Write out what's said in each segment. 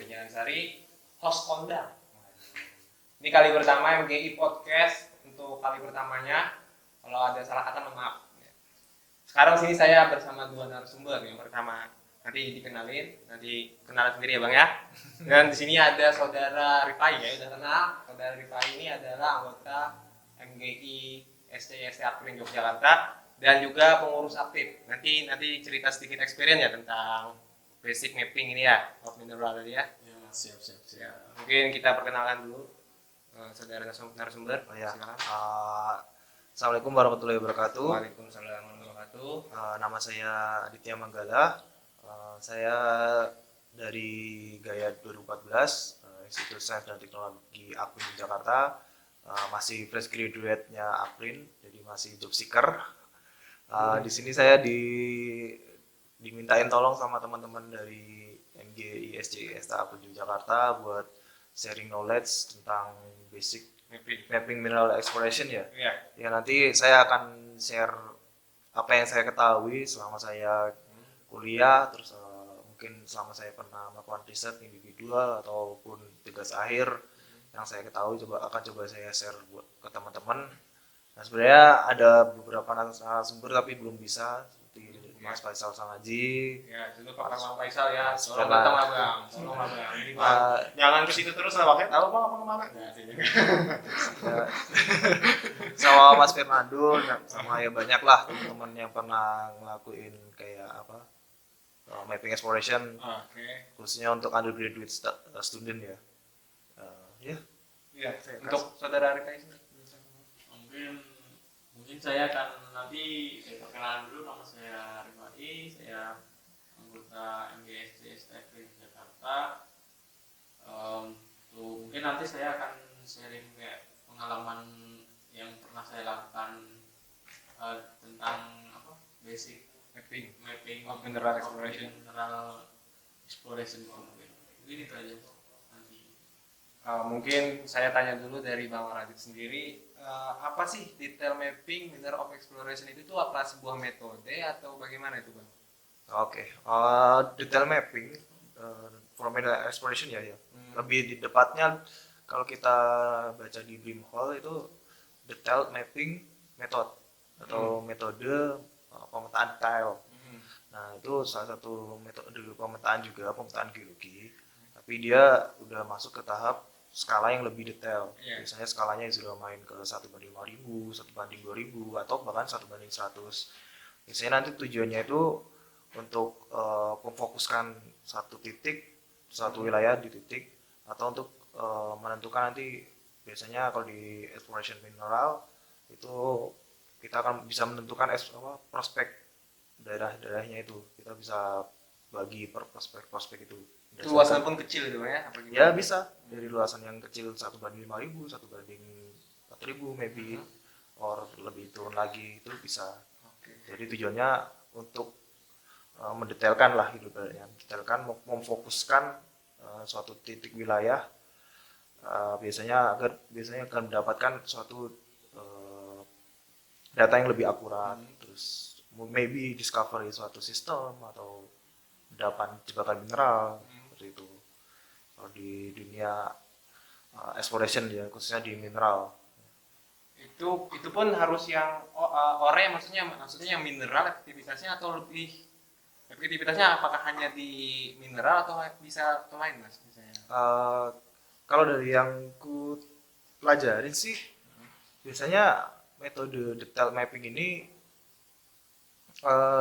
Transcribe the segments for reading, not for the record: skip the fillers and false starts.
Jayansari, host kondang. Ini kali pertama MGI Podcast untuk kali pertamanya. Kalau ada salah kata mohon maaf. Sekarang sini saya bersama dua narasumber. Yang pertama nanti kenalan sendiri ya Bang ya. Dan di sini ada saudara Rifai ya, udah kenal. Saudara Rifai ini adalah anggota MGI SCST Aprin Yogyakarta dan juga pengurus aktif. Nanti cerita sedikit experience ya tentang basic mapping ini ya, of mineral tadi ya. Ya, siap. Ya, mungkin kita perkenalkan dulu saudara narasumber. Oh, ya. Silakan. Assalamualaikum warahmatullahi wabarakatuh. Waalaikumsalam warahmatullahi wabarakatuh. Nama saya Aditya Manggala. Saya dari Gaya 2014, Institut Sains dan Teknologi Aprin Jakarta. Masih fresh graduate-nya Aprin, jadi masih job seeker. Di sini saya dimintain tolong sama teman-teman dari MGI SCST Aprin Jakarta buat sharing knowledge tentang basic mapping mineral exploration ya. Iya. Ya nanti saya akan share apa yang saya ketahui selama saya kuliah, terus mungkin selama saya pernah melakukan riset individual ataupun tugas akhir yang saya ketahui akan coba saya share buat ke teman-teman. Nah sebenarnya ada beberapa narasumber tapi belum bisa, seperti Mas Faisal Sangaji. Ya, dulu Pak Bang Faisal ya. Mas Tolong Bernard. datang lah Bang. Tolong lah Bang. Ini Bang. Jangan ke situ terus lah, makanya tahu Bang apa kemana. Nah, sini. Ya, sama Mas Fernando, sama ya banyak lah teman-teman yang pernah ngelakuin kayak apa mapping exploration, Oke. khususnya untuk undergraduate student ya. Ya. Iya, untuk saudara Rifai sendiri. Mungkin saya akan nanti perkenalan dulu. Nama saya Rifai, saya anggota MGSC Aprin Jakarta. Mungkin nanti saya akan sharing kayak pengalaman yang pernah saya lakukan tentang basic mapping Of mineral exploration. mineral exploration mungkin itu aja nanti. Mungkin saya tanya dulu dari Bang Radit sendiri, apa sih detail mapping mineral of exploration itu tuh apa sebuah metode atau bagaimana itu Bang? Oke. Detail mapping for mineral exploration ya. Lebih di depannya kalau kita baca di Brimhall itu detailed mapping method atau metode pemetaan detail. Nah itu salah satu metode pemetaan juga, pemetaan geologi, tapi dia udah masuk ke tahap skala yang lebih detail. Yeah. Biasanya skalanya sudah main ke 1/5000, 1/2000 atau bahkan 1/100. Biasanya nanti tujuannya itu untuk memfokuskan satu wilayah di titik, atau untuk menentukan nanti, biasanya kalau di exploration mineral itu kita akan bisa menentukan prospek daerah-daerahnya itu. Kita bisa bagi per prospek itu. Luasan pun kecil itu ya? Apa gimana? Ya bisa dari luasan yang kecil 1/5000, 1/4000 maybe, or lebih turun lagi itu bisa. Oke. Jadi tujuannya untuk mendetailkan lah itu, detailkan, memfokuskan suatu titik wilayah, biasanya akan mendapatkan suatu data yang lebih akurat, terus maybe discovery suatu sistem atau endapan jebakan mineral seperti itu. Kalau di dunia exploration ya, khususnya di mineral. Itu pun harus yang ore, maksudnya yang mineral aktivitasnya, atau lebih aktivitasnya apakah hanya di mineral atau bisa ke lain Mas misalnya? Kalau dari yang ku pelajarin sih, biasanya metode detail mapping ini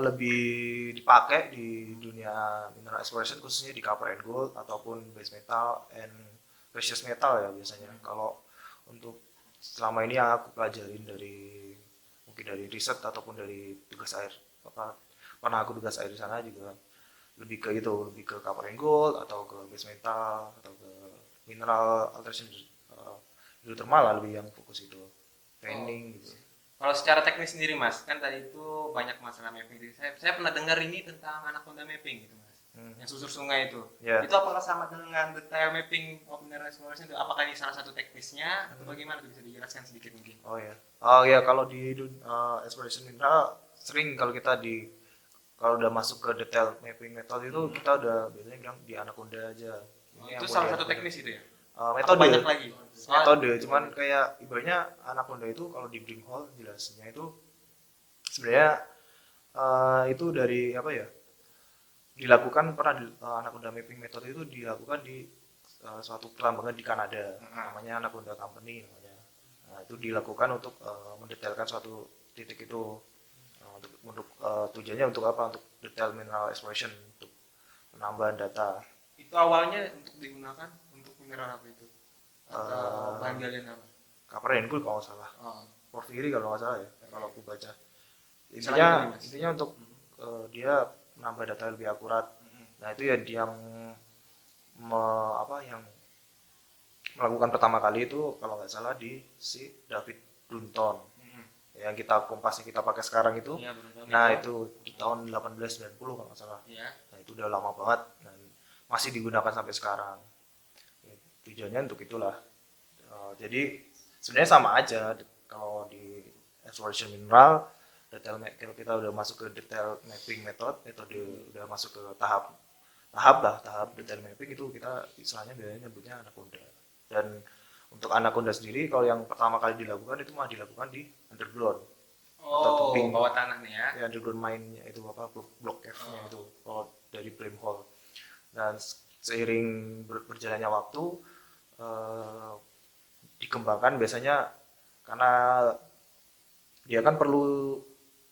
lebih dipakai di dunia mineral exploration, khususnya di copper and gold ataupun base metal and precious metal ya biasanya. Kalau untuk selama ini yang aku pelajarin mungkin dari riset ataupun dari tugas akhir, pernah aku tugas akhir di sana juga lebih ke copper and gold atau ke base metal atau ke mineral alteration hidrotermal lah, lebih yang fokus itu training gitu. Kalau secara teknis sendiri Mas, kan tadi itu banyak masalah mapping. Saya pernah dengar ini tentang anaconda mapping gitu Mas, yang susur sungai itu. Yeah. Itu apakah sama dengan detail mapping of mineral exploration itu? Apakah ini salah satu teknisnya atau bagaimana? Itu bisa dijelaskan sedikit mungkin? Oh ya, kalau di exploration mineral sering kalau udah masuk ke detail mapping method itu kita udah biasanya bilang di anaconda aja. Ini Itu yang salah buat satu Anaconda. teknis itu ya? Metode Banyak lagi. metode cuman kayak ibaratnya Anaconda itu kalau di Bring Hall jelasnya itu sebenarnya itu dari apa ya, dilakukan pernah Anaconda mapping method itu dilakukan di suatu pelambangan di Kanada namanya Anaconda Company namanya. Nah, itu dilakukan untuk mendetailkan suatu titik itu. Untuk tujuannya untuk apa, untuk detail mineral exploration, untuk penambahan data. Itu awalnya untuk digunakan untuk mineral apa itu? Atau Eh, bahan galian apa? Copper and gold kalau nggak salah, Oh, porphyry kalau nggak salah ya, kalau aku baca. Selanjutnya, Mas. Intinya untuk dia menambah data lebih akurat. Nah itu ya dia yang melakukan pertama kali itu kalau nggak salah di si David Brunton yang kita kompasnya kita pakai sekarang itu. Iya, benar. Nah itu di tahun 1890 kalau nggak salah. Iya. Nah itu udah lama banget dan masih digunakan sampai sekarang. Ya, tujuannya untuk itulah. Jadi sebenarnya sama aja kalau di exploration mineral kalau kita udah masuk ke detail mapping metode udah masuk ke tahap detail mapping itu kita istilahnya biasanya nyebutnya Anaconda. Dan untuk Anaconda sendiri kalau yang pertama kali dilakukan itu mah dilakukan di underground. Oh, tubing. bawah tanah nih ya. Ya underground mine-nya itu apa block cave-nya itu kalau dari Brim Hall. Dan seiring berjalannya waktu dikembangkan biasanya karena dia kan perlu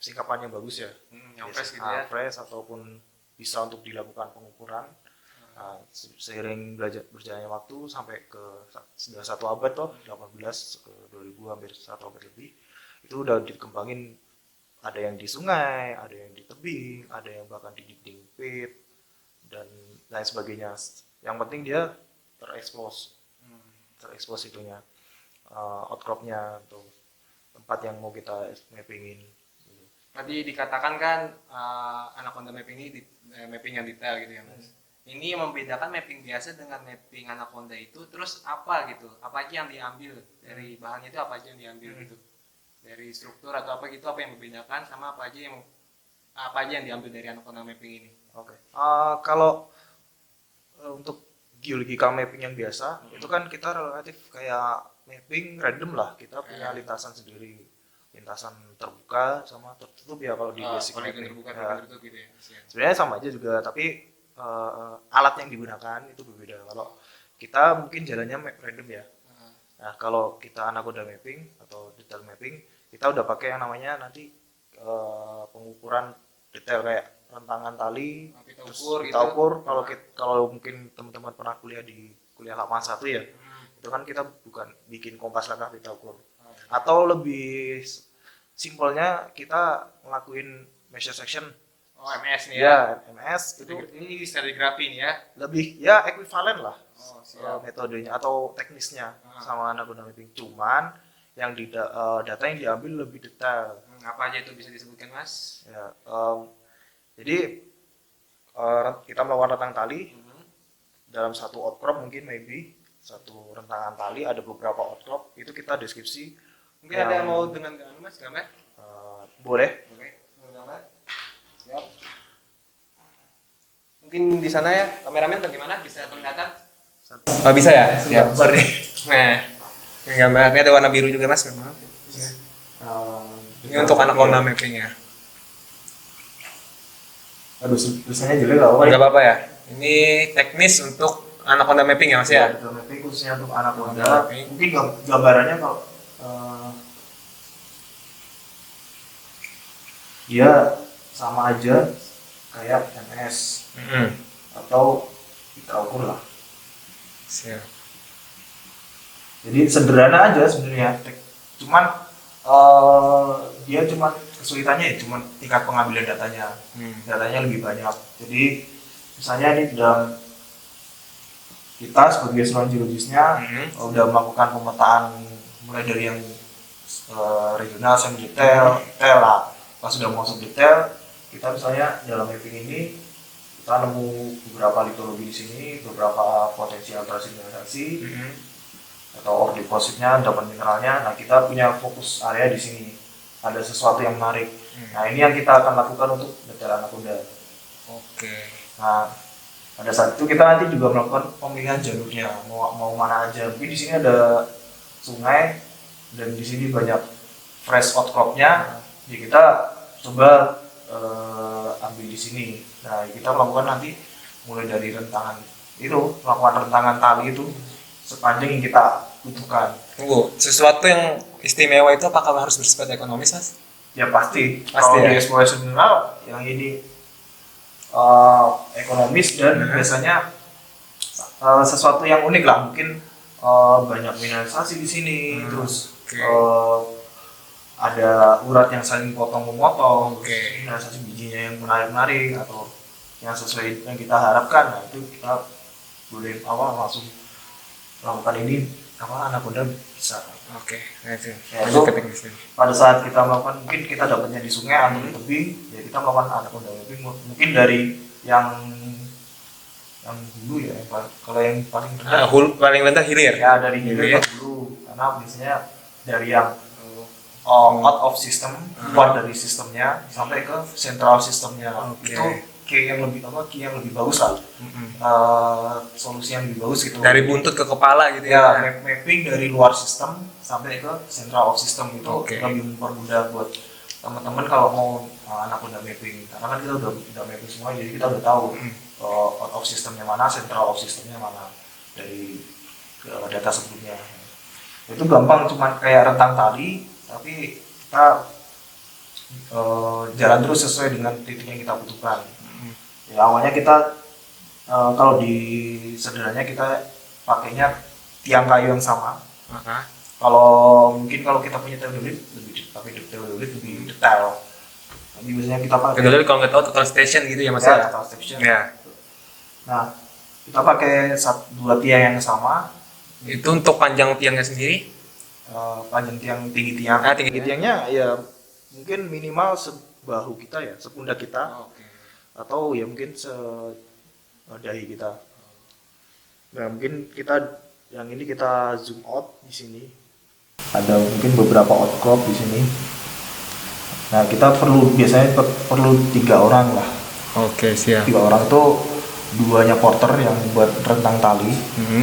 singkapan yang bagus ya. Yang fresh gitu ya. Fresh ataupun bisa untuk dilakukan pengukuran. Nah, seiring berjalannya waktu sampai ke sudah 1 abad toh 18 ke 2000 hampir 1 abad lebih itu udah dikembangin, ada yang di sungai, ada yang di tebing, ada yang bahkan di dinding pit dan lain sebagainya. Yang penting dia terekspos itunya, outcropnya atau tempat yang mau kita mappingin. Tadi dikatakan kan Anaconda mapping ini mapping yang detail gitu ya, Mas. Ini yang membedakan mapping biasa dengan mapping Anaconda itu terus apa gitu? Apa aja yang diambil dari bahannya itu, apa aja yang diambil gitu? Dari struktur atau apa gitu, apa yang membedakan sama apa aja yang diambil dari Anaconda mapping ini? Oke. Kalau untuk geological mapping yang biasa itu kan kita relatif kayak mapping random lah, kita punya lintasan sendiri, lintasan terbuka sama tertutup ya kalau di basic mapping. Terbuka, tertutup gitu ya. Sebenarnya sama aja juga, tapi alat yang digunakan itu berbeda. Kalau kita mungkin jalannya random ya. Nah kalau kita Anaconda mapping atau detail mapping, kita udah pakai yang namanya nanti pengukuran detail kayak rentangan tali, kita ukur. Kalau mungkin teman-teman pernah kuliah di kuliah lapangan 1 ya, itu kan kita bukan bikin kompas langkah kita ukur. Atau lebih simpelnya kita ngelakuin measure section. Oh, MS nih ya. MS itu ini stratigraphy nih ya. Lebih ya ekuivalen lah. Metodenya atau teknisnya sama Anaconda mapping. Cuman yang data yang diambil lebih detail. Apa aja itu bisa disebutkan, Mas? Ya, jadi kita melakukan rentang tali dalam satu outcrop, mungkin maybe satu rentangan tali ada beberapa outcrop, itu kita deskripsi. Mungkin ada yang mau dengan Mas gambar? Boleh. Gambar. Siap. Mungkin di sana ya, kameramen bagaimana? Bisa kelihatan? Oh, bisa ya? Siap. Gambar nih. Nah, ini gambarnya ada warna biru juga, Mas. Maaf. Ini untuk Anaconda mapping ya. Aduh, tulisannya jelek lah. Enggak apa-apa ya. Ini teknis untuk Anaconda mapping ya, Mas ya? Detail mapping khususnya untuk Anaconda. Mungkin gambarannya kalau dia sama aja kayak MS atau kita ukur lah. Siap. Jadi sederhana aja sebenarnya. Cuman dia cuma kesulitannya ya cuma tingkat pengambilan datanya. Datanya lebih banyak. Jadi misalnya ini dalam kita sebagai seorang geologisnya udah melakukan pemetaan mulai dari yang regional sampai detail lah. Pas sudah masuk detail, kita misalnya dalam mapping ini kita nemu beberapa litologi di sini, beberapa potensi alterasi mineralisasi atau ore depositnya, dapat mineralnya. Nah kita punya fokus area di sini, ada sesuatu yang menarik. Nah ini yang kita akan lakukan untuk detail Anaconda. Oke. Nah pada saat itu kita nanti juga melakukan pemilihan jalurnya mau mana aja. Mungkin di sini ada sungai dan di sini banyak fresh outcropnya, ya kita coba ambil di sini. Nah kita melakukan nanti mulai dari rentangan itu, melakukan rentangan tali itu sepanjang yang kita butuhkan. Tunggu, sesuatu yang istimewa itu apakah harus bersifat ekonomis, Mas? Ya pasti. Pasti Kalau ya? di exploration mineral yang ini ekonomis dan biasanya sesuatu yang unik lah, mungkin banyak mineralisasi di sini, terus ada urat yang saling potong memotong, mineralisasi bijinya yang menarik atau yang sesuai yang kita harapkan. Nah itu kita boleh langsung melakukan ini anaconda bisa. Ya, itu pada saat kita melakukan, mungkin kita dapatnya di sungai atau di tebing, ya kita melakukan anaconda mapping mungkin dari yang hulu ya, kalau yang paling rendah paling rendah hilir ya, dari hilir ya? ke hulu, karena biasanya dari yang out of system, keluar dari sistemnya sampai ke central sistemnya. Itu key yang lebih bagus lah, solusi yang lebih bagus gitu, dari buntut ke kepala gitu ya. Mapping dari luar sistem sampai ke central of system itu lebih mempermudah buat teman-teman kalau mau anaconda mapping, karena kan kita udah mapping semua, jadi kita udah tahu out of systemnya mana, central of systemnya mana dari data sebelumnya. Itu gampang, cuma kayak rentang tali, tapi kita jalan terus sesuai dengan titik yang kita butuhkan. Ya awalnya kita kalau di sederhananya kita pakainya tiang kayu yang sama. Kalau kita punya teodolit lebih pakai teodolit lebih detail. Tapi biasanya kita pakai teodolit, kalau nggak tahu total station gitu ya Mas ya. Total station. Ya. Nah kita pakai 2 tiang yang sama. Itu untuk panjang tiangnya sendiri? Panjang tiang, tinggi tiang. Tinggi tiangnya ya mungkin minimal sebahu kita ya, sepundak kita. Atau ya mungkin dahi kita. Nah mungkin yang ini kita zoom out di sini. Ada mungkin beberapa outcrop di sini. Nah kita biasanya perlu 3 orang lah. Siap. 3 orang itu 2-nya porter yang buat rentang tali,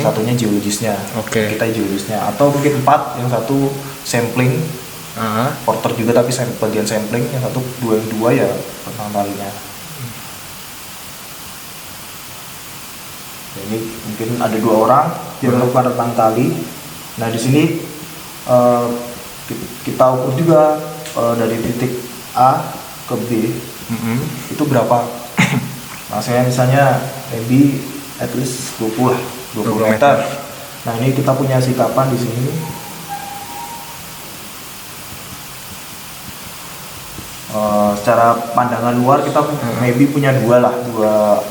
satunya geologisnya. Kita geologisnya, atau mungkin 4, yang satu sampling. Porter juga tapi bagian sampling, yang satu 2 ya rentang talinya. Ini mungkin ada 2 orang yang melakukan rentang tali. Nah di sini kita ukur juga dari titik A ke B itu berapa. Nah saya misalnya maybe at least 20 meter. Nah ini kita punya sikapan di sini. Secara pandangan luar kita maybe punya 2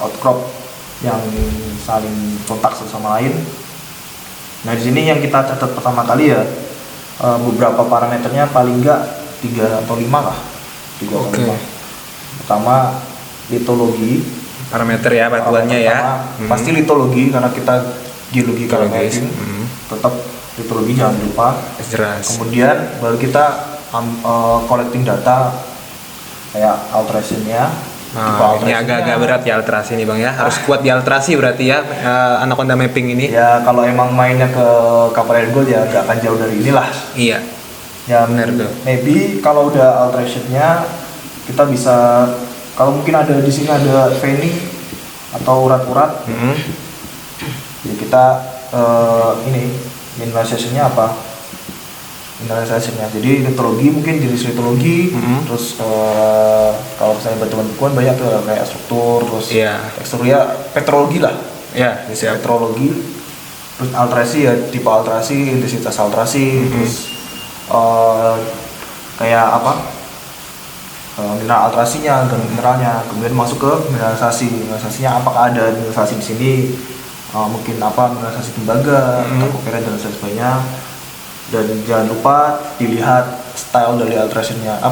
outcrop yang saling kontak satu sama lain. Nah di sini yang kita catat pertama kali ya beberapa parameternya paling enggak 3 atau 5 lah. 3 atau 5. Pertama litologi, parameter ya batuannya ya. Pasti litologi karena kita geologi kalau mapping. Tetap litologi jangan lupa. Jelas. Kemudian baru kita collecting data kayak alteration-nya. Ini agak-agak berat ya alterasi ini Bang ya. Harus kuat di alterasi berarti ya anaconda mapping ini. Ya kalau emang mainnya ke Copper Gold ya gak akan jauh dari inilah. Iya. Ya benar tuh. Maybe kalau udah alteration-nya kita bisa, kalau mungkin ada di sini ada veining atau urat-urat. Ya kita ini mineralisasinya apa? Mineralisasinya. Jadi litologi mungkin jenis litologi, terus kalau misalnya batuan banyak tuh kayak struktur, terus tekstur ya petrologi lah. Petrologi, terus alterasi ya tipe alterasi, intensitas alterasi, terus kayak apa? Mineral alterasinya, mineralnya, kemudian masuk ke mineralisasinya apakah ada mineralisasi di sini, mungkin apa mineralisasi tembaga, terpokeret dan sebagainya. Dan jangan lupa dilihat style dari alteration-nya,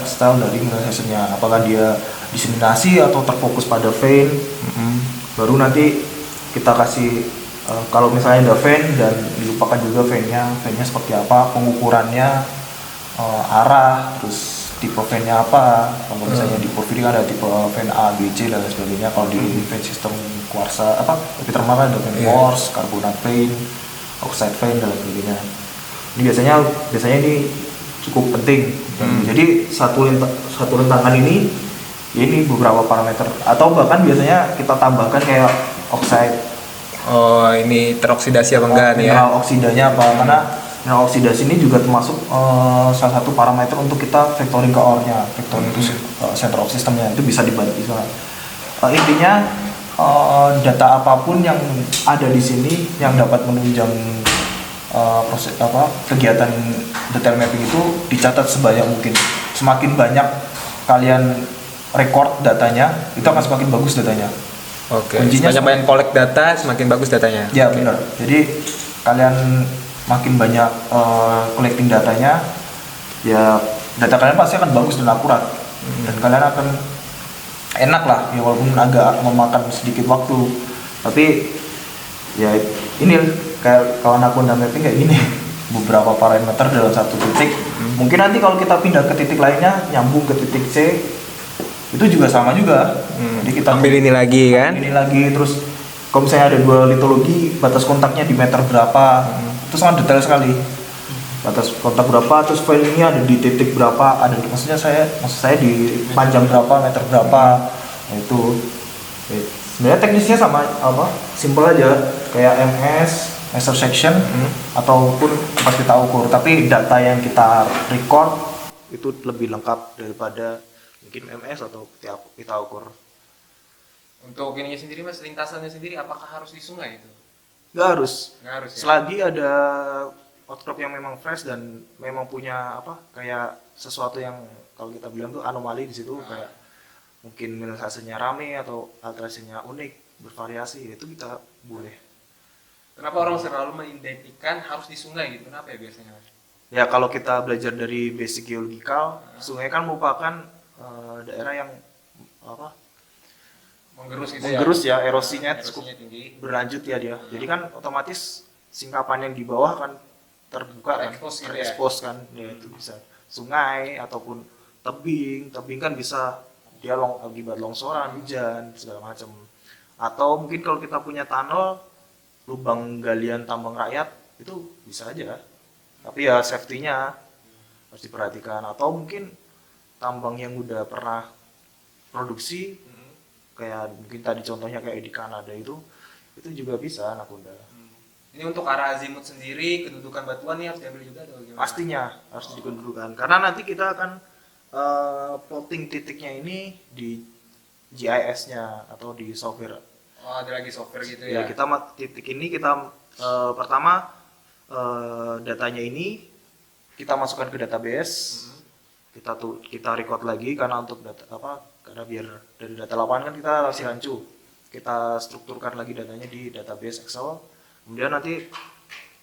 style dari mineralisasinya, apakah dia diseminasi atau terfokus pada vein. Baru nanti kita kasih kalau misalnya ada vein dan dilupakan juga veinnya seperti apa, pengukurannya, arah, terus tipe fan-nya apa. Kalau misalnya di porfiri kan ada tipe fan A, B, C dan lain sebagainya. Kalau di fan sistem kuarsa epithermal kan ada fan quartz, carbonate fan, oxide fan dan lain sebagainya. Ini biasanya ini cukup penting. Jadi satu lentangan ini ya ini beberapa parameter atau bahkan biasanya kita tambahkan kayak oxide. Oh, ini teroksidasi apa enggak nih ya? Mineral oksidanya apa? Karena mineral oksidasi ini juga termasuk salah satu parameter untuk kita vectoring ke ore-nya. Vectoring itu center of system-nya itu bisa dibagi di sana. Intinya data apapun yang ada di sini yang dapat menunjang proses kegiatan detail mapping itu dicatat sebanyak mungkin. Semakin banyak kalian record datanya, itu akan semakin bagus datanya. Oke. Kuncinya Semakin banyak collect data, semakin bagus datanya. Ya benar. Jadi kalian makin banyak collecting datanya, ya data kalian pasti akan bagus dan akurat. Dan kalian akan enak lah, ya walaupun agak memakan sedikit waktu. Tapi ya ini kayak kawan aku mapping kayak gini, beberapa parameter dalam satu titik. Mungkin nanti kalau kita pindah ke titik lainnya, nyambung ke titik C, itu juga sama juga. Jadi kita ambil ini lagi kan? Ini lagi terus kalau misalnya ada dua litologi, batas kontaknya di meter berapa, itu sangat detail sekali. Batas kontak berapa, terus filenya ada di titik berapa, maksud saya di panjang berapa, meter berapa. Nah, itu sebenarnya teknisnya sama simple aja kayak MS, measure section ataupun pas kita ukur. Tapi data yang kita record itu lebih lengkap daripada mungkin MS atau kita ukur. Untuk ininya sendiri mas, lintasannya sendiri apakah harus di sungai itu? Nggak harus. Nggak harus ya? Selagi ada outcrop yang memang fresh dan memang punya kayak sesuatu yang kalau kita bilang tuh anomali di situ, kayak mungkin mineralisasinya rame atau alterasinya unik, bervariasi, itu kita boleh. Kenapa orang selalu mengidentikan harus di sungai gitu? Kenapa ya biasanya mas? Ya kalau kita belajar dari basic geologikal, sungai kan merupakan daerah yang menggerus ya, erosinya cukup tinggi, berlanjut ya dia. Jadi kan otomatis singkapan yang di bawah kan terbuka kan, terekspos kan, ya itu bisa sungai ataupun tebing kan bisa dia akibat longsoran, hujan segala macam. Atau mungkin kalau kita punya tunnel, lubang galian tambang rakyat itu bisa aja. Tapi ya safety-nya harus diperhatikan. Atau mungkin tambang yang udah pernah produksi kayak mungkin tadi contohnya kayak di Kanada itu juga bisa Anaconda. Ini untuk arah azimut sendiri, kedudukan batuan ini harus diambil juga atau gimana? Pastinya harus dikedudukan karena nanti kita akan plotting titiknya ini di GIS-nya atau di software. Oh, ada lagi software gitu Ya ya? kita titik ini kita pertama datanya ini kita masukkan ke database. Kita record lagi karena untuk data karena biar dari data lapangan kan kita masih rancu, kita strukturkan lagi datanya di database Excel, kemudian nanti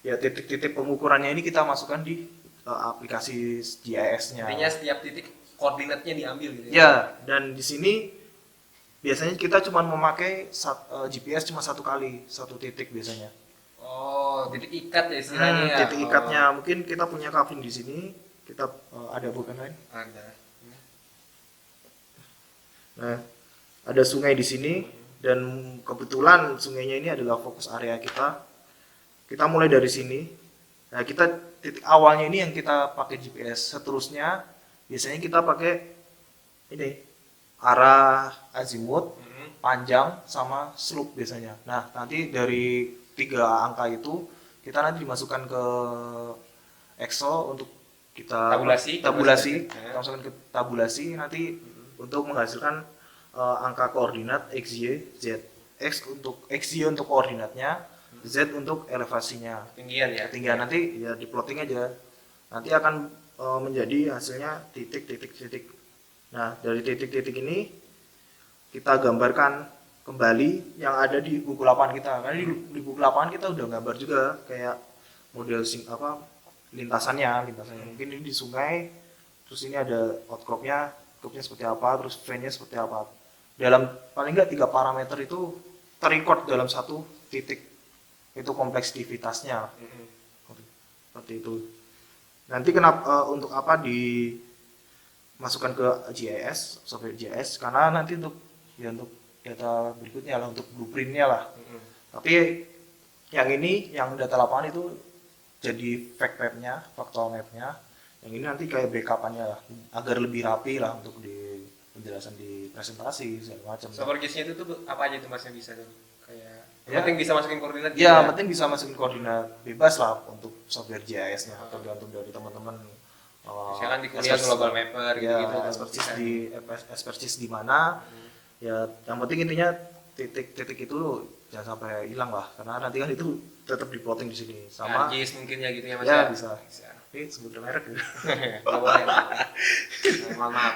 ya titik-titik pengukurannya ini kita masukkan di aplikasi GIS-nya. Artinya setiap titik koordinatnya diambil gitu ya? Ya, dan di sini biasanya kita cuma memakai GPS cuma satu kali, satu titik biasanya. Oh, titik ikat ya istilahnya ya? Titik ikatnya mungkin kita punya coupling di sini, kita ada bukan lain? Ada. Nah, ada sungai di sini dan kebetulan sungainya ini adalah fokus area kita. Kita mulai dari sini. Nah, titik awalnya ini yang kita pakai GPS. Seterusnya biasanya kita pakai ini arah azimut, panjang sama slope biasanya. Nah, nanti dari 3 angka itu kita nanti dimasukkan ke Excel untuk kita tabulasi. Kita masukkan ke tabulasi nanti untuk menghasilkan angka koordinat x, y, z. X untuk koordinatnya, z untuk elevasinya. Ketinggian nanti ya di plotting aja. Nanti akan menjadi hasilnya titik. Nah, dari titik-titik ini kita gambarkan kembali yang ada di buku lapangan kita. Karena di buku lapangan kita udah gambar juga kayak model lintasannya. Mungkin ini di sungai, terus ini ada outcropnya seperti apa, terus fan-nya seperti apa. Dalam paling nggak 3 parameter itu terrecord dalam satu titik. Itu kompleksitasnya. Seperti itu. Nanti untuk apa masukkan ke GIS, software GIS, karena nanti untuk data berikutnya lah, untuk blueprintnya lah. Tapi yang ini, yang data lapangan itu jadi fact mapnya, factual mapnya. Yang ini nanti kayak backupannya lah, agar lebih rapi lah untuk di penjelasan di presentasi segala macam. Software GIS-nya itu tuh apa aja tuh Mas yang bisa tuh? Kayak Ya. yang penting bisa masukin koordinat gitu Ya, penting bisa masukin koordinat bebas lah untuk software GIS-nya, tergantung dari teman-teman. Misalkan di kuliah global mapper gitu-gitu Ya, expertise di mana. Ya, yang penting intinya titik-titik itu jangan sampai hilang lah, karena nanti kan itu tetap diplotting di sini sama. ArcGIS mungkin ya gitu ya Mas. Ya, bisa. Ini sebut merek gitu. Nggak boleh. Mohon maaf.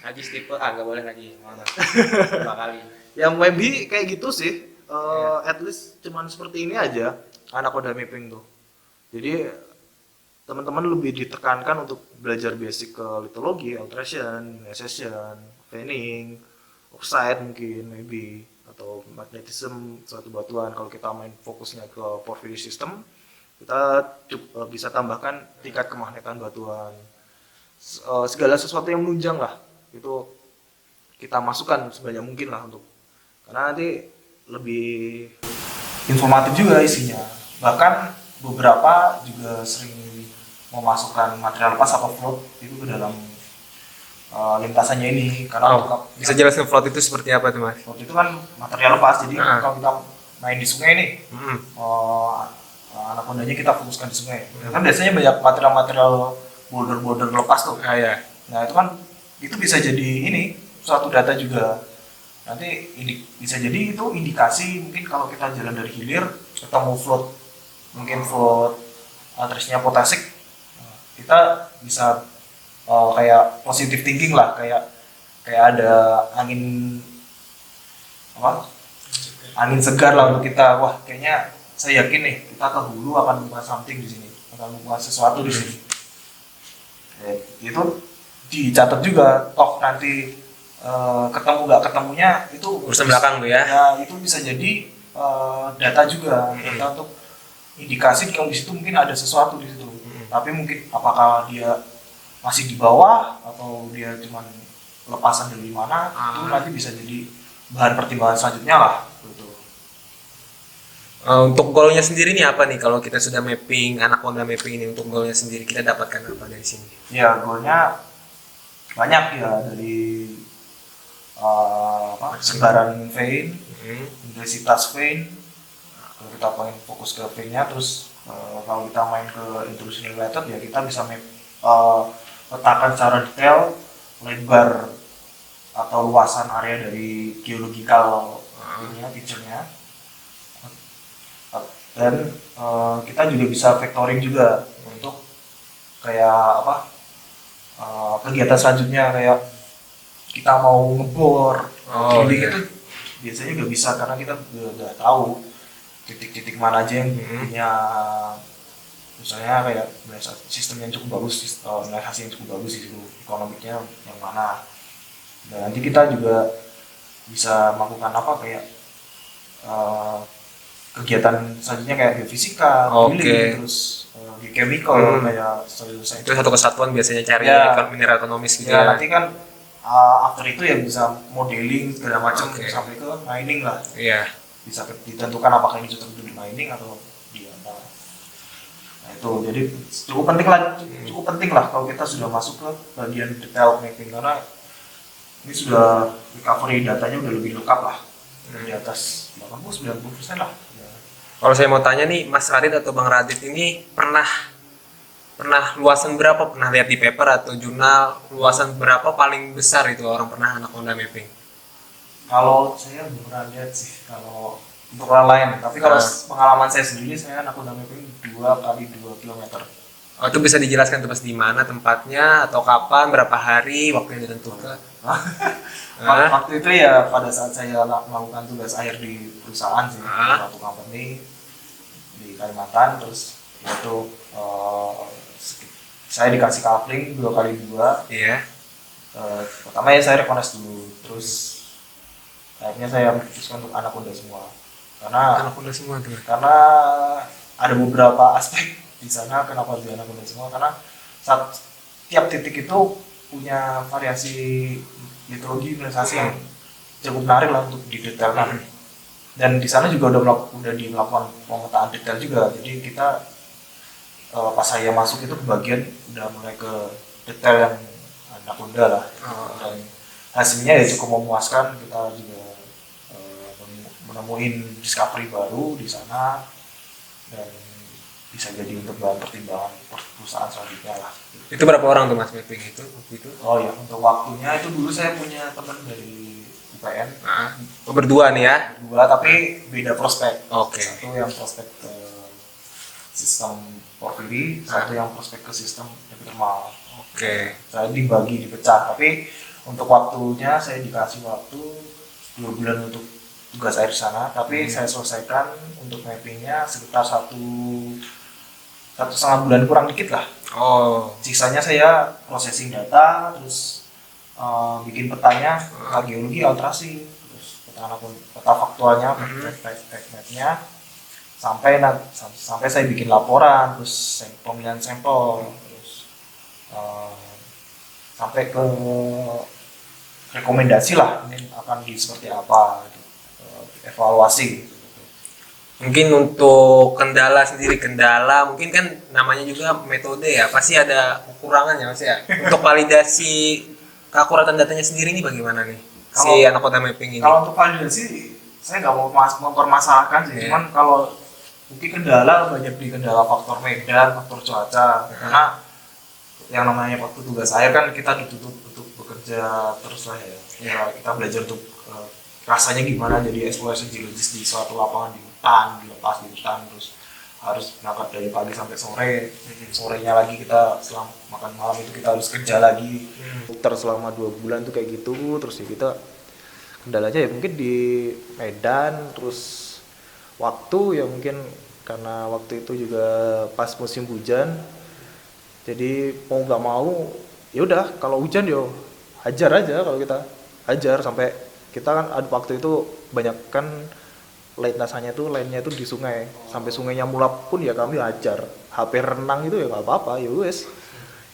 ArcGIS tipe A nggak boleh lagi. Mohon maaf. 2 kali. Ya, maybe kayak gitu sih. At least cuman seperti ini aja Anaconda mapping tuh. Jadi teman-teman lebih ditekankan untuk belajar basic ke lithology, alteration, accession, fanning, oxide mungkin maybe, atau magnetism suatu batuan. Kalau kita main fokusnya ke porphyry system, kita bisa tambahkan tingkat kemagnetan batuan. Segala sesuatu yang menunjang lah itu kita masukkan sebanyak mungkin lah, untuk karena nanti lebih informatif juga isinya. Bahkan beberapa juga sering memasukkan material lepas atau float itu ke dalam lintasannya ini, karena Bisa jelaskan float itu seperti apa tuh Mas? float itu kan material lepas. Jadi kalau kita main di sungai nih, Anacondanya kita fokuskan di sungai. Kan biasanya banyak material-material boulder lepas tuh. Ya. Nah, itu bisa jadi ini suatu data juga. Nanti bisa jadi itu indikasi, mungkin kalau kita jalan dari hilir ketemu float, mungkin float trace-nya potasik, kita bisa kayak positive thinking lah, kayak ada angin segar lah untuk kita. Wah, kayaknya saya yakin nih kita ke hulu akan membuat something di sini, akan membuat sesuatu di sini. Itu dicatat juga, toh nanti ketemu nggak ketemunya itu Urusan belakang tuh ya. Ya, itu bisa jadi data juga, data untuk indikasi kalau di situ mungkin ada sesuatu di situ. Tapi mungkin apakah dia masih di bawah atau dia cuma lepasan dari mana, itu nanti bisa jadi bahan pertimbangan selanjutnya lah. Gitu. Untuk goalnya sendiri nih apa nih kalau kita sudah mapping Anaconda mapping ini, untuk goalnya sendiri kita dapatkan apa dari sini? Ya, goalnya banyak ya, dari sebaran vein, intensitas vein. Kalau kita pengen fokus ke vein-nya, terus kalau kita main ke intrusion related ya kita bisa letakkan secara detail lebar atau luasan area dari geological feature-nya. Dan kita juga bisa vectoring juga untuk kayak kegiatan selanjutnya, kayak kita mau ngebor drilling itu biasanya udah bisa, karena kita udah tahu titik-titik mana aja yang punya, misalnya kayak sistem yang cukup bagus, nilai hasil yang cukup bagus di situ, ekonomiknya yang mana. Dan nanti kita juga bisa melakukan kayak kegiatan selanjutnya kayak geofisika, drilling, terus geochemical, kayak Itu satu kesatuan biasanya cari mineral ekonomis gitu ya. Nanti kan after itu ya bisa modeling segala macam sampai ke mining lah. Iya. Bisa ditentukan apakah ini cocok untuk di mining atau di apa. Nah, itu jadi cukup penting lah kalau kita sudah masuk ke bagian detail mapping, karena ini sudah recovery datanya udah lebih lengkap lah, di atas 80-90% lah. Kalau saya mau tanya nih, Mas Radit atau Bang Radit ini pernah luasan berapa, pernah lihat di paper atau jurnal, luasan berapa paling besar itu orang pernah Anaconda mapping? Kalau saya belum pernah lihat sih kalau untuk orang lain, tapi kalau pengalaman saya sendiri, saya Anaconda mapping 2 kali 2 km. Oh, itu bisa dijelaskan tuh Mas di mana tempatnya atau kapan, berapa hari, waktu yang ditentukan? Waktu itu ya pada saat saya melakukan tugas akhir di perusahaan sih, suatu company di Kalimantan. Terus itu saya dikasih coupling 2 kali 2. Iya. Pertama ya saya rekones dulu, terus akhirnya saya memutuskan untuk Anaconda semua, karena ada beberapa aspek di sana kenapa di Anaconda semua, karena tiap titik itu punya variasi metodologi mineralisasi yang cukup menarik lah untuk didetailkan. Dan di sana juga udah dilakukan pemetaan detail juga. Jadi kita pas saya masuk itu bagian udah mulai ke detail yang anaconda lah. Dan hasilnya ya cukup memuaskan. Kita juga menemuin discovery baru di sana dan bisa jadi untuk bahan pertimbangan perusahaan selanjutnya lah. Itu berapa orang tuh Mas mapping itu waktu itu? Oh ya, untuk waktunya itu dulu saya punya teman dari UPN. Berdua nih ya? Dua, tapi beda prospek. Oke. Satu yang prospek ke sistem porfiri, satu yang prospek ke sistem epithermal. Oke. Saya dibagi, dipecah, tapi untuk waktunya saya dikasih waktu 2 bulan untuk tugas air di sana, tapi saya selesaikan untuk mappingnya sekitar 1,5 bulan kurang dikit lah. Oh. Sisanya saya processing data, terus bikin petanya, peta geologi, alterasi, terus peta faktualnya, fact mapnya, sampai saya bikin laporan, terus pemilihan sampel, terus sampai ke rekomendasi lah ini akan seperti apa, gitu. Evaluasi. Mungkin untuk kendala mungkin kan namanya juga metode ya, pasti ada kekurangannya Mas ya. Untuk validasi keakuratan datanya sendiri ini bagaimana nih? Si anaconda mapping ini. Kalau untuk validasi saya nggak mau mempermasalahkan sih, cuman kalau mungkin kendala banyak di kendala faktor medan, faktor cuaca, karena yang namanya waktu tugas air kan kita dituntut untuk bekerja terus lah ya. Ya kita belajar untuk rasanya gimana jadi exploration geologist di suatu lapangan di hutan, dilepas di hutan, terus harus berangkat dari pagi sampai sore. Sorenya lagi kita setelah makan malam itu kita harus kerja lagi. Terus selama 2 bulan tuh kayak gitu, terus ya kita kendalanya ya mungkin di medan, terus waktu ya mungkin karena waktu itu juga pas musim hujan. Jadi mau nggak mau ya udah kalau hujan yo hajar aja, kalau kita hajar sampai kita kan ada waktu itu banyak kan lainnya itu di sungai, sampai sungainya mulap pun ya kami hajar. HP renang itu ya nggak apa-apa, ya wes.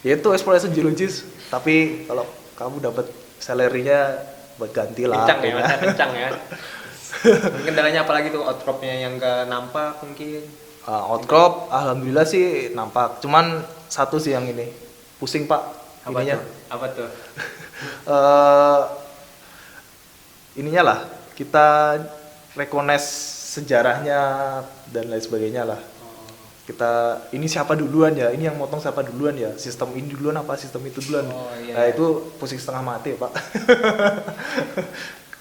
Ya itu exploration geologist, tapi kalau kamu dapat salary-nya buat ganti lah. Kencang ya. Mungkin kendalanya apa lagi tuh, outcropnya yang nggak nampak mungkin? Outcrop alhamdulillah sih nampak, cuman satu sih yang ini pusing pak. Apa tuh? Ininya lah, kita recognize sejarahnya dan lain sebagainya lah. Kita ini siapa duluan ya, ini yang motong siapa duluan ya, sistem ini duluan apa sistem itu duluan. Nah itu pusing setengah mati pak.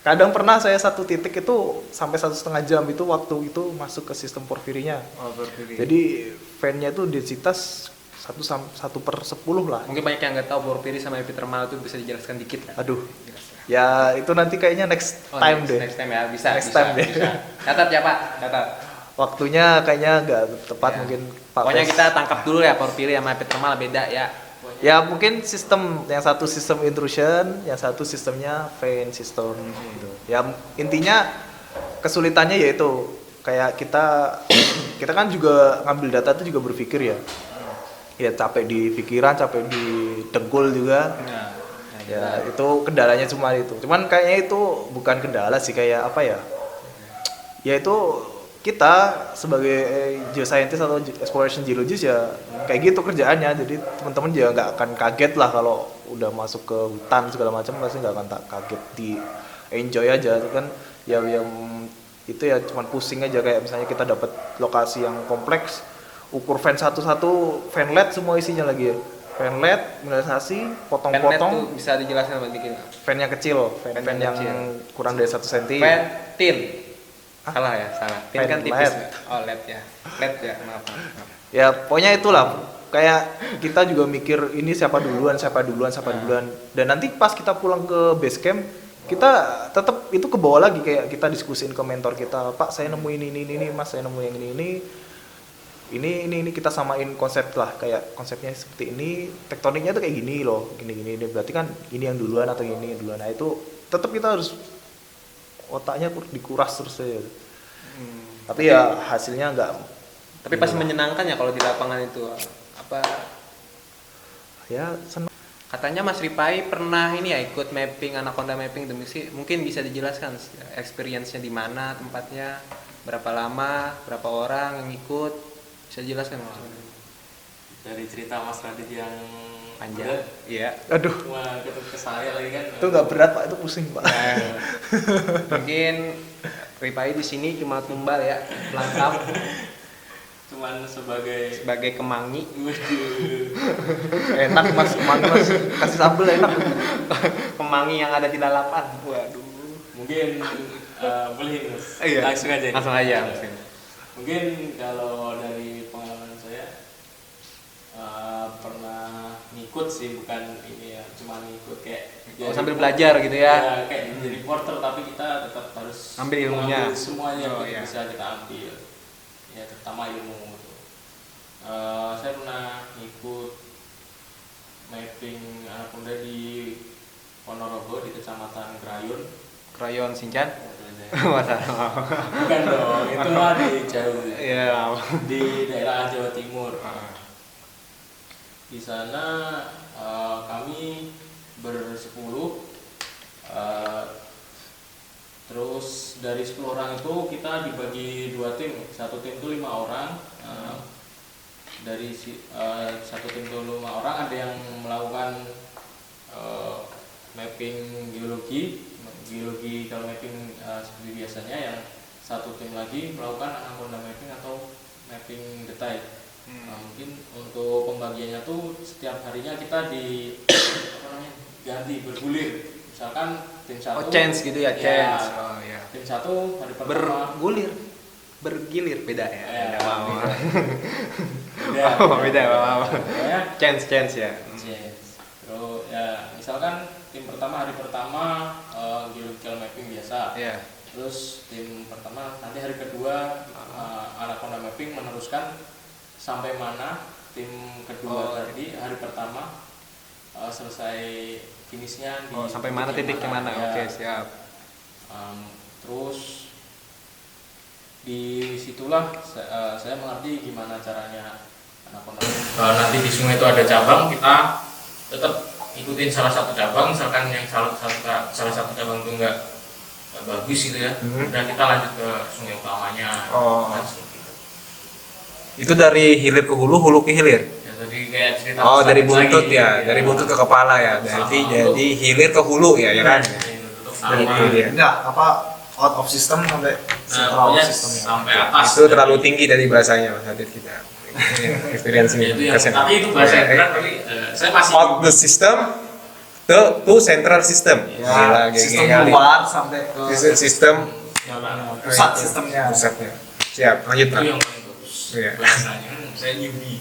Kadang pernah saya satu titik itu sampai 1,5 jam itu waktu itu masuk ke sistem porfirinya. Jadi fan-nya itu densitas 1/10 lah. Mungkin banyak yang nggak tahu porfiri sama epithermal itu, bisa dijelaskan dikit lah. Aduh, ya itu nanti kayaknya next time deh. Next time ya, bisa. Deh. Catat ya Pak, catat. Waktunya kayaknya nggak tepat ya. Mungkin Pak. Pokoknya kita tangkap dulu ya, porfiri sama epithermal beda ya. Ya mungkin sistem, yang satu sistem intrusion, yang satu sistemnya vein system gitu. Ya intinya kesulitannya yaitu kayak kita kan juga ngambil data itu juga berpikir ya. Ya capek di pikiran, capek di dengkul juga. Ya itu kendalanya cuma itu. Cuman kayaknya itu bukan kendala sih, kayak apa ya? Ya itu kita sebagai geoscientist atau exploration geologist ya kayak gitu kerjaannya. Jadi teman-teman juga nggak akan kaget lah kalau udah masuk ke hutan segala macam, pasti nggak akan kaget, di enjoy aja itu kan. Ya yang itu ya cuman pusing aja, kayak misalnya kita dapat lokasi yang kompleks, ukur fan satu-satu, fan LED semua isinya lagi ya. Fan LED, mineralisasi, potong-potong. Bisa dijelaskan sedikit? Fan yang kecil, fan yang kurang dari 1 cm. Fan tin. Salah ya, salah. Tin kan tipis. LED. Oh, LED ya. LED ya, maaf. Ya pokoknya itulah, kayak kita juga mikir ini siapa duluan. Dan nanti pas kita pulang ke base camp, kita tetap itu ke bawah lagi, kayak kita diskusin ke mentor kita, Pak saya nemu ini, Mas saya nemu yang ini, kita samain konsep lah, kayak konsepnya seperti ini, tektoniknya tuh kayak gini loh, gini, berarti kan ini yang duluan atau ini yang duluan. Nah itu tetap kita harus otaknya dikuras terus ya. Tapi ya hasilnya enggak. Tapi pasti menyenangkan ya kalau di lapangan itu, apa? Ya senang. Katanya Mas Ripai pernah ini ya ikut mapping Anaconda mapping mungkin bisa dijelaskan experience-nya di mana tempatnya, berapa lama, berapa orang yang ikut, bisa dijelaskan Mas? Dari cerita Mas Radit yang Panjang. berat, Iya. Aduh, cuma ke saya lagi kan. itu nggak berat Pak, itu pusing Pak. Mungkin Ripai di sini cuma tumbal ya, pelengkap Cuman sebagai sebagai kemangi. waduh, Enak Mas, kemangi Mas, kasih sambel enak. Kemangi yang ada di lalapan. Waduh. mungkin boleh Mas. Iya. Langsung aja. Langsung aja mungkin. Mungkin kalau dari pengalaman saya pernah ngikut sih, bukan ini ya, cuma ngikut kayak Oh, sambil belajar gitu ya. ya kayak jadi reporter, tapi kita tetap harus Ambil ilmunya. mengambil semuanya Oh, yang iya. bisa kita ambil, ya terutama ilmu gitu. Saya pernah ngikut mapping Anaconda di Ponorogo di Kecamatan Krayun. Krayon Sinchan. Masa. Bukan dong, itu mah di jauh, Iya. di daerah Jawa Timur. Di sana kami bersepuluh, terus dari 10 orang itu kita dibagi 2 tim. Satu tim itu 5 orang. Satu tim itu 5 orang, ada yang melakukan mapping geologi kalau mapping seperti biasanya, yang satu tim lagi melakukan Anaconda mapping atau mapping detail. Mungkin untuk pembagiannya tuh setiap harinya kita ganti bergulir. Misalkan tim satu Chance gitu ya, chance. Oh iya. tim satu hari pertama Bergilir beda ya. Ya, Beda, wow. beda. Oh, beda, wow. Ya, Chance ya. yes. Terus ya misalkan tim pertama hari pertama geological mapping biasa. Iya. Terus tim pertama nanti hari kedua Anaconda mapping meneruskan sampai mana tim kedua tadi hari pertama selesai finishnya di Sampai mana titiknya mana? ya. Oke, siap. Terus di situlah saya mengerti gimana caranya Anaconda. Nanti di sungai itu ada cabang, kita tetap ikutin salah satu cabang. Misalkan yang salah satu cabang itu nggak bagus gitu ya, dan kita lanjut ke sungai utamanya. Oh. Nah, seperti itu. Itu dari hilir ke hulu, hulu ke hilir. Ya, jadi kayak cerita Oh, dari Mas buntut lagi, ya, dari buntut ke kepala ya. Berarti Sama. jadi hilir ke hulu ya, ya kan? Dari Iya. Enggak, apa out of system sampai central pokoknya systemnya. sampai atas. Itu terlalu tinggi dari bahasanya Mas Adit kita. Experience Ya, ini. itu yang, tapi itu bahasa yang berat, tapi saya masih Out the system to central system. Gila, Sistem kali. luar sampai ke Sistem pusat sistemnya. pusatnya. Siap, lanjut itu Pak. yang paling bagus. Iya. Bahasanya kan saya newbie.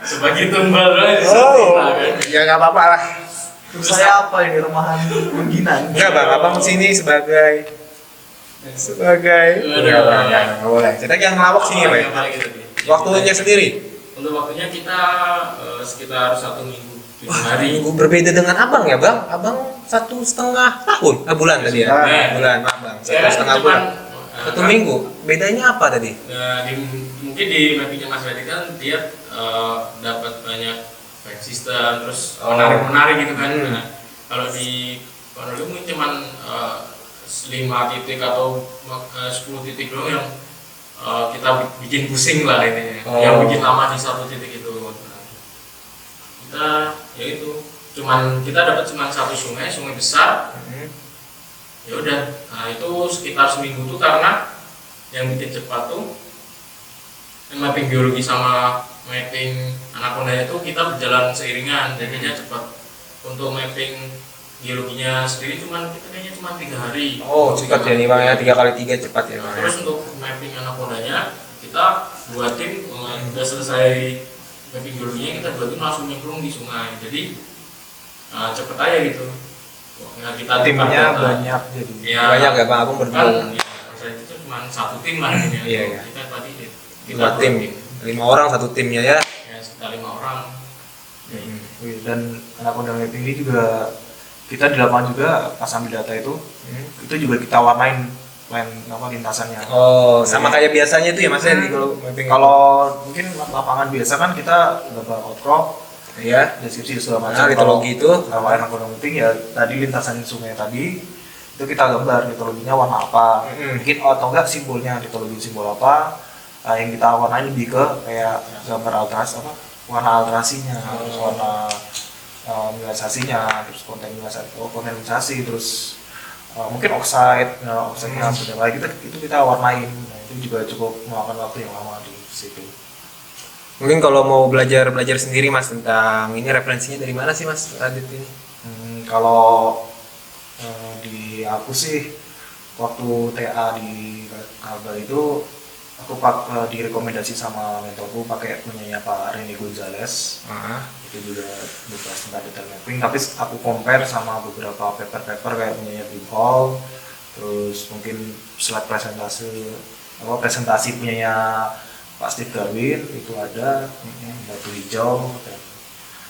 Sebagai tumbal doang Oh, cerita kan. ya nggak apa-apa lah. Terus saya apa ini rumahan pengginan? Enggak bang, abang sini sebagai nggak boleh. Kita yang ngelawak sini Oh, Pak. yang paling gitu, Bi. Waktunya sendiri. Untuk waktunya kita sekitar 1 minggu 7 hari. Minggu berbeda dengan abang ya bang. Abang 1,5 tahun, bulan tadi ya. Ya. Bulan, maaf bang. Ya, 1,5 cuman, bulan. 1 minggu. Bedanya apa tadi? Mungkin di mappingnya Mas Radit kan dia dapat banyak bank system, terus menarik gitu kan. Nah, kalau di Ponorogo mungkin cuman 5 titik atau 10 titik doang yang kita bikin pusing lah ini, yang bikin lama di satu titik itu. Nah, kita ya itu kita dapat cuma satu sungai besar. Ya udah, nah itu sekitar seminggu tuh karena yang bikin cepat tuh mapping biologi sama mapping Anaconda itu kita berjalan seiringan, jadinya cepat. Untuk mapping geologinya sendiri kita kayaknya cuma 3 hari. Oh cepat ya nih bang ya, 3x3 cepat ya bang. Terus untuk mapping Anacondanya kita 2 tim udah selesai mapping geologinya, kita 2 tim langsung nyemplung di sungai, jadi cepet aja gitu. Nah, kita Timnya tukar data. banyak jadi. Ya, Banyak ya bang, abang kan berdua. ya, saya itu cuma 1 tim lah ini. Iya, iya. Kita tadi 2 tim, 5 orang 1 timnya ya. ya sekitar 5 orang. Wih, dan Anaconda mapping ini juga kita di lapangan juga pas ambil data itu juga kita warnain lintasannya. Oh sama kayak biasanya itu ya mas ya kalau mapping. Kalau mungkin lapangan biasa kan kita udah outcrop, ya deskripsi segala macam. litologi itu Kalau anak gunung mapping ya tadi lintasan sungai tadi itu kita gambar litologinya warna apa, mungkin atau enggak simbolnya litologi simbol apa. Yang kita warnain lebih ke kayak gambar alterasi apa, warna alterasinya, terus warna mineralisasinya, terus kondenensasi, terus mungkin oxide, oxide-nya sudah baik itu kita warnain. Nah, itu juga cukup memakan waktu yang lama di situ. mungkin kalau mau belajar sendiri Mas tentang ini referensinya dari mana sih Mas Radit ini? Kalau di aku sih waktu TA di Kalbar itu aku direkomendasi sama mentorku pakai punyanya Pak Rene Gonzales. Itu juga berbahas tentang detail mapping, tapi aku compare sama beberapa paper-paper kayak punyanya Bim Hall, terus mungkin slide presentasi punyanya Pak Steve Darwin itu ada, Batu Hijau, dan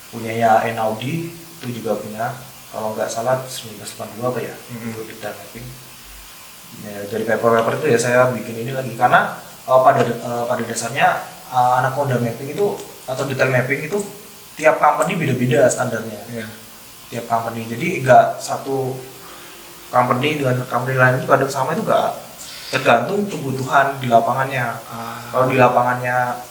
punyanya Enaudi itu juga punya, kalau nggak salah 1982 apa ya, itu detail mapping. Ya, dari paper-paper itu ya saya bikin ini lagi karena pada dasarnya Anaconda mapping itu atau detail mapping itu tiap company beda-beda standarnya. Tiap company, jadi nggak satu company dengan company lain itu kadang sama, itu nggak, tergantung kebutuhan di lapangannya. Kalau di lapangannya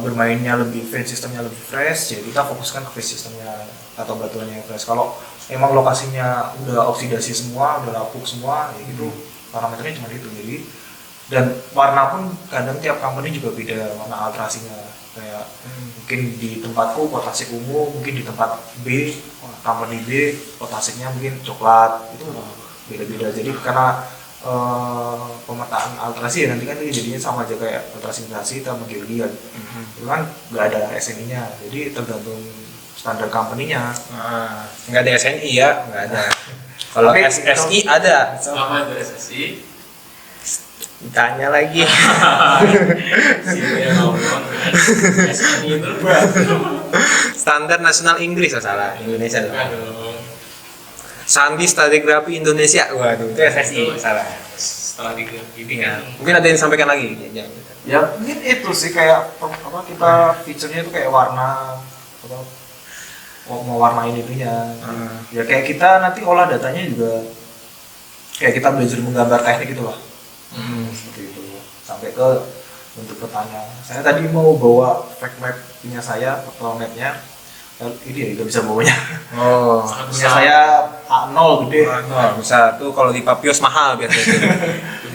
bermainnya lebih fan sistemnya lebih fresh, ya kita fokuskan ke fan sistemnya atau batuannya yang fresh. Kalau emang lokasinya udah oksidasi semua, udah lapuk semua, ya gitu parameternya cuma itu. Jadi dan warna pun kadang tiap company juga beda warna alterasinya. Kayak mungkin di tempatku potasik ungu, mungkin di tempat B company B potasiknya mungkin coklat, itu beda-beda. Jadi karena pemetaan alterasi ya nanti kan jadinya sama aja kayak alterasi sama geologi kan. Itu kan nggak ada SNI-nya, jadi tergantung standar company-nya. Nggak ada SNI ya, nggak ada. Kalau Tapi SSI ada. Apa itu SSI? Tanya lagi. Siapa yang ngomong SNI itu? Standar Nasional Inggris salah, Indonesia dong. Aduh. Sandi Stratigraphy Indonesia, waduh itu SSI salah. Setelah ini Ya. kan Mungkin ada yang disampaikan lagi. Ya mungkin itu sih kayak apa kita feature-nya itu kayak warna apa, mau warnain itunya. Ya kayak kita nanti olah datanya juga kayak kita belajar menggambar teknik gitu lah. Seperti itu sampai ke untuk pertanyaan. Saya tadi mau bawa fact map punya saya atau mapnya, ini ya nggak bisa bawanya. Oh, Punya saya A0 gede. bisa tuh kalau di Papios mahal biasanya.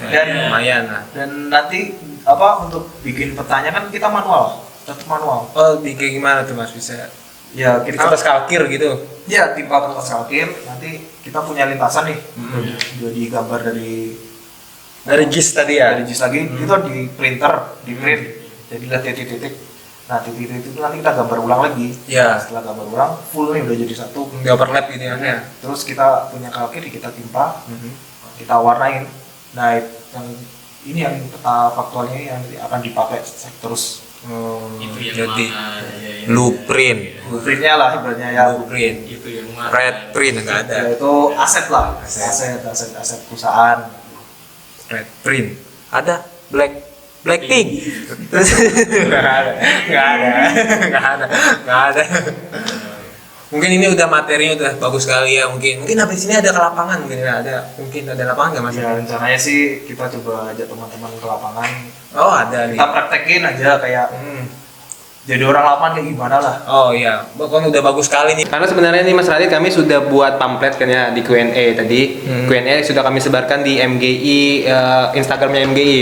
Dan Lumayan lah. dan nanti apa untuk bikin petanya kan kita manual, tetap manual. Oh, kayak gimana tuh Mas bisa? Ya kita Kertas kalkir gitu. ya timpa kertas kalkir, nanti kita punya lintasan nih, udah digambar dari GIS tadi ya. JIS lagi, itu di printer, di print, jadi lihat titik-titik. Nah titik-titik itu nanti kita gambar ulang lagi. Ya. Nah, setelah gambar ulang full nih udah jadi satu. Di overlap gitu ya. Terus kita punya kalkir, kita timpa, kita warnain. Nah yang ini yang peta faktualnya yang akan dipakai terus. itu yang Jadi mana ya, blueprint. Blueprintnya lah ibaratnya ya. Blueprint. itu yang mana Red print nggak ada. Ya, itu aset lah, aset perusahaan. Red print. Ada Blackpink. Nggak ada. Mungkin ini udah materinya udah bagus sekali ya. Mungkin habis ini ada ke lapangan, mungkin ada lapangan nggak Mas? Ya rencananya sih kita coba ajak teman-teman ke lapangan. Oh ada nih. Kita praktekin aja kayak jadi orang lapangan kayak gimana lah. Oh iya, pokoknya udah bagus sekali nih. Karena sebenarnya nih Mas Radit kami sudah buat pamflet kan ya di Q&A tadi. Q&A sudah kami sebarkan di MGI, Instagramnya MGI.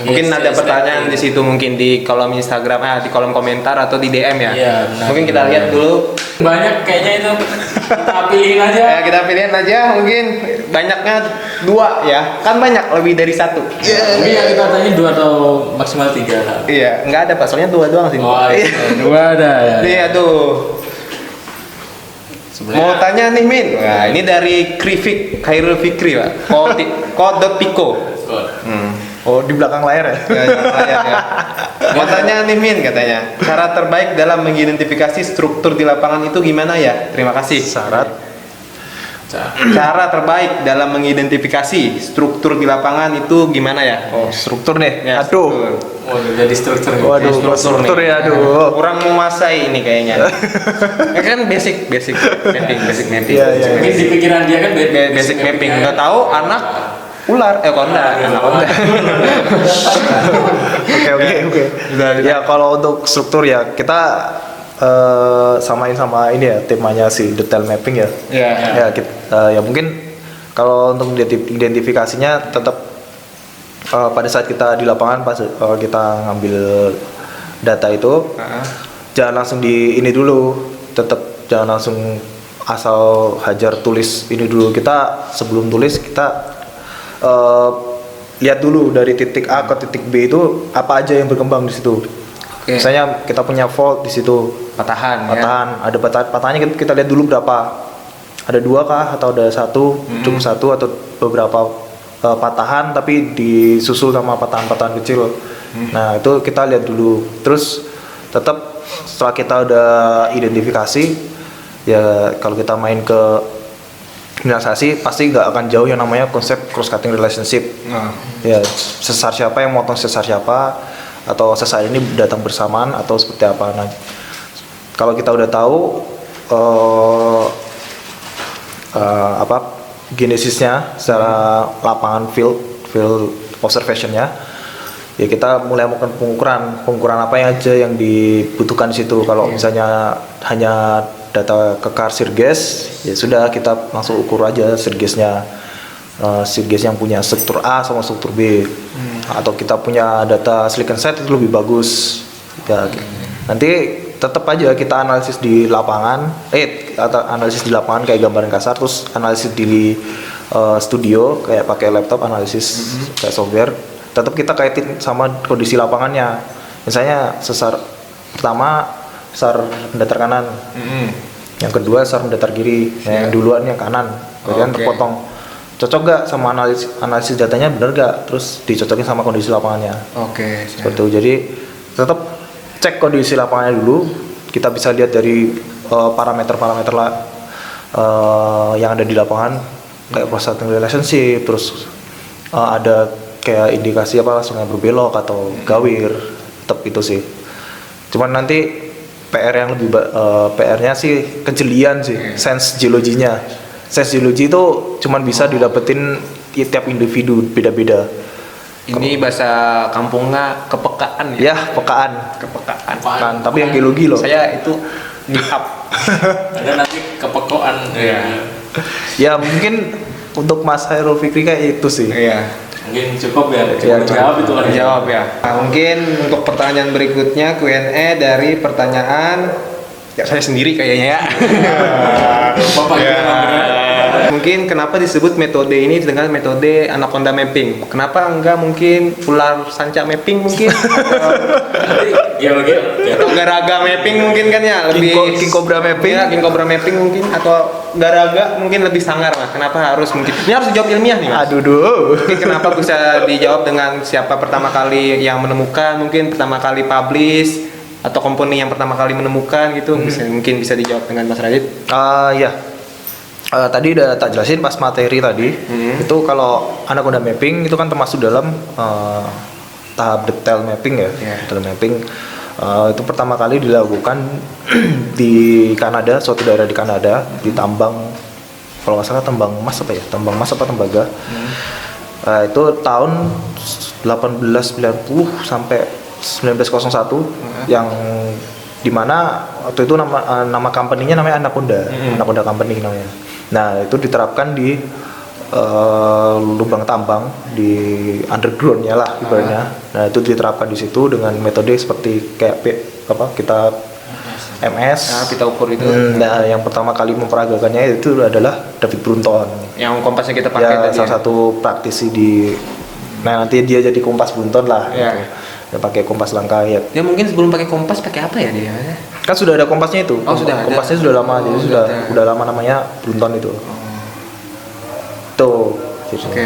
Mungkin ada pertanyaan di situ, mungkin di kolom Instagram, di kolom komentar atau di DM ya. Iya, benar. Mungkin kita lihat dulu. banyak kayaknya itu kita pilihin aja. Ya, kita pilihin aja, mungkin banyaknya 2 ya. Kan banyak lebih dari 1. Mungkin yang kita tanya 2 atau maksimal 3 lah. Iya, nggak ada Pak, soalnya 2 doang sih. Oh, iya. 2 ada ya. Iya tuh. Mau tanya nih Min. Nah, ini dari Krifik Khairul Fikri, Pak. Kod.piko. Oh di belakang layar ya? Ya. Mau tanya nih Min katanya. Cara terbaik dalam mengidentifikasi struktur di lapangan itu gimana ya? Terima kasih. Cara terbaik dalam mengidentifikasi struktur di lapangan itu gimana ya? Oh, struktur nih. Ya, Aduh. struktur. Oh, jadi struktur. Waduh, struktur nih. ya, aduh. Kurang menguasai ini kayaknya. Ya kan basic mapping. Iya, iya. Mungkin di pikiran dia kan Basic mapping. Nggak tahu anak ular, konda, anak konda. Oke. Ya kalau untuk struktur ya kita samain sama ini ya temanya si detail mapping ya. Iya. Ya ya mungkin kalau untuk identifikasinya tetap pada saat kita di lapangan pas kita ngambil data itu jangan langsung di ini dulu, tetap jangan langsung asal hajar tulis ini dulu. Kita sebelum tulis kita lihat dulu dari titik A ke titik B itu apa aja yang berkembang di situ. Oke. Misalnya kita punya fault di situ, Patahan. ada patahannya kita lihat dulu berapa, ada 2 kah atau ada 1, cukup 1 atau beberapa patahan tapi disusul sama patahan-patahan kecil. Nah itu kita lihat dulu. Terus tetap setelah kita udah identifikasi ya kalau kita main ke kriminalisasi pasti nggak akan jauh yang namanya konsep cross cutting relationship. Ya sesar siapa yang motong sesar siapa, atau sesar ini datang bersamaan atau seperti apa. Nah, kalau kita udah tahu genesisnya secara lapangan field observationnya, ya kita mulai melakukan pengukuran apa yang aja yang dibutuhkan di situ. Kalau misalnya hanya data kekar sirges, ya sudah kita langsung ukur aja sirgesnya. Sirges yang punya struktur A sama struktur B, atau kita punya data silicon set itu lebih bagus ya. Nanti tetap aja kita analisis di lapangan atau analisis di lapangan kayak gambaran kasar, terus analisis di studio kayak pakai laptop analisis kayak software. Tetap kita kaitin sama kondisi lapangannya. Misalnya sesar pertama sesar mendatar kanan, yang kedua sesar mendatar kiri, yang duluan yang kanan, kemudian terpotong. Cocok gak sama analisis datanya, bener gak, terus dicocokin sama kondisi lapangannya. Oke. Seperti itu. Jadi tetap cek kondisi lapangannya dulu. Kita bisa lihat dari parameter-parameter yang ada di lapangan kayak cross-cutting relationship, terus ada kayak indikasi apa sungai berbelok atau gawir. Tetap itu sih. Cuman nanti PR yang lebih PR-nya sih kejelian sih, sense geologinya. Sense geologi itu cuman bisa didapetin tiap individu beda-beda. Ini bahasa kampungnya kepekaan ya. Ya, pekaan. Kepekaan. Tapi yang geologi loh. Saya itu nikap. ada nanti kepekoan. Ya mungkin untuk Mas Hairul Fikri kayak itu sih. Iya. Mungkin cukup ya. Ya, Jawab itu kan. Jawab ya. Nah, mungkin untuk pertanyaan berikutnya Q&A dari pertanyaan ya saya sendiri kayaknya ya. Bapak Mungkin kenapa disebut metode ini dengan metode anaconda mapping? Kenapa enggak mungkin ular sanca mapping mungkin? Atau garaga mapping mungkin kan ya lebih King Cobra mapping. Ya, King Cobra mapping mungkin atau garaga mungkin lebih sangar Mas. Kenapa harus mungkin? Ini harus dijawab ilmiah nih Mas. Aduh. Mungkin kenapa bisa dijawab dengan siapa pertama kali yang menemukan, mungkin pertama kali publish atau company yang pertama kali menemukan gitu. Mungkin bisa dijawab dengan Mas Radit. Ya. Tadi udah tak jelasin pas materi tadi. Itu kalau anaconda mapping itu kan termasuk dalam tahap detail mapping ya. Detail mapping itu pertama kali dilakukan di Kanada, suatu daerah di Kanada, di tambang, kalau nggak salah tambang emas apa ya, tambang emas apa tembaga. Itu tahun 1890 sampai 1901, yang dimana waktu itu nama company-nya namanya Anaconda, Anaconda Company namanya. Nah itu diterapkan di lubang tambang di underground-nya lah ibaratnya. Nah itu diterapkan di situ dengan metode seperti kayak kita MS. Nah, kita ukur itu. Nah yang pertama kali memperagakannya itu adalah David Brunton. Yang kompasnya kita pakai Ya, tadi. salah satu praktisi di. Nah nanti dia jadi kompas Brunton lah. Ya. Gitu. Dia pakai kompas langka ya. Dia mungkin sebelum pakai kompas pakai apa ya dia? Kan sudah ada kompasnya itu. Oh, sudah ada. Kompasnya sudah lama, jadi ada. udah lama namanya Brunton itu. Tuh. Oke.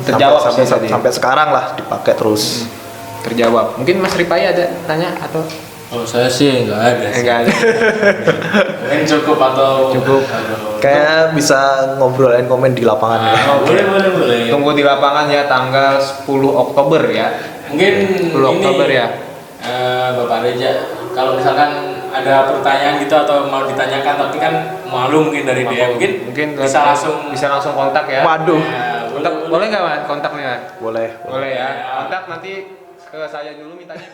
Terjawab sampai, sih tadi. sampai sekarang lah dipakai terus. Terjawab. Mungkin Mas Ripai ada tanya atau Oh saya sih nggak ada. Sih. Enggak ada. Mungkin cukup atau Cukup. Aduh. Kayak bisa ngobrol dan komen di lapangan ya. Oh, boleh. Tunggu di lapangan ya tanggal 10 Oktober ya. Mungkin 10 Oktober ya. Bapak Reja, kalau misalkan ada pertanyaan gitu atau mau ditanyakan tapi kan malu mungkin dari dia mungkin bisa langsung kontak ya. Waduh. Kontak boleh nggak Mas kontaknya? Boleh. Boleh ya. Kontak nanti ke saya dulu mintanya.